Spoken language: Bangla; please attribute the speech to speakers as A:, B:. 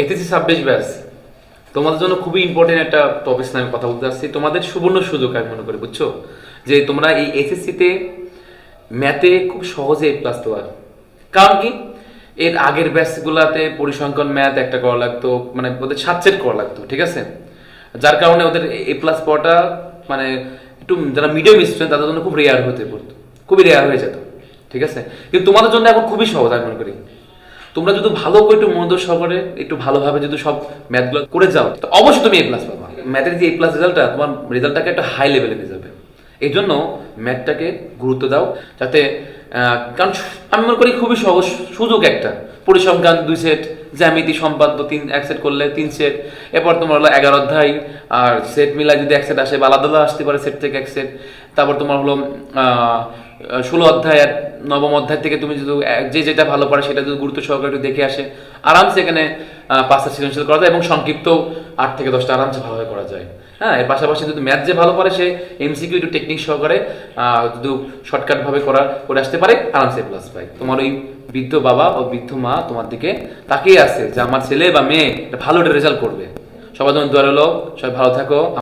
A: এসএসসি 26 ব্যাচ তোমাদের জন্য খুবই ইম্পর্টেন্ট একটা টপিক নিয়ে আমি কথা বলতে চাচ্ছি। তোমাদের সুবর্ণ সুযোগ আমি মনে করি, বুঝছো, যে তোমরা এই এসএসসিতে ম্যাথে খুব সহজে এ প্লাস দেওয়ার। কারণ কি, এর আগের ব্যাচগুলাতে পরিসংখ্যান ম্যাথ একটা করা লাগতো, মানে ওদের সাবজেক্ট করা লাগতো, ঠিক আছে। যার কারণে ওদের এ প্লাস পাওয়াটা মানে একটু যারা মিডিয়াম স্টুডেন্ট তাদের জন্য খুব রেয়ার হতে পড়তো, খুবই রেয়ার হয়ে যেত, ঠিক আছে। কিন্তু তোমাদের জন্য এখন খুবই সহজ আমি মনে করি। তোমরা যদি ভালো করে একটু মনোযোগ সহকারে একটু ভালোভাবে যদি সব ম্যাথগুলো করে যাও তো অবশ্যই তুমি এ প্লাস পাবা। ম্যাথের যে এ প্লাস রেজাল্টটা তোমার রেজাল্টটাকে একটা হাই লেভেলে নিয়ে যাবে। এই জন্য ম্যাথটাকে গুরুত্ব দাও, যাতে কারণ আমি মনে করি খুবই সহজ সুযোগ একটা। পরিসংখ্যান 2 সেট, জ্যামিতি সম্পাদ্য এক সেট করলে 3 সেট, এরপর তোমার হলো 11 অধ্যায়, আর সেট মিলাই যদি 1 সেট আসে বা আলাদা আলাদা আসতে পারে সেট থেকে 1 সেট। তারপর তোমার হলো 16 অধ্যায় আর 9ম অধ্যায় থেকে তুমি যদি যে যেটা ভালো পারে সেটা যদি গুরুত্ব সহকারে একটু দেখে আসে, আরামসে এখানে 5টা সৃজনশীল করা যায় এবং সংক্ষিপ্ত 8 থেকে 10টা আরামসে ভালোভাবে করা যায়। হ্যাঁ, এর পাশাপাশি যদি ম্যাথ যে ভালো পারে সে এমসিকিউ একটু টেকনিক সহকারে যদি শর্টকাট ভাবে করে আসতে পারে, আরামসে প্লাস পায়। তোমার ওই বৃদ্ধ বাবা ও বৃদ্ধ মা তোমার দিকে তাকিয়ে আছে যে আমার ছেলে বা মেয়ে ভালো একটা রেজাল্ট করবে। সবার জন্য দোয়া রইলো, সবাই ভালো থাকো।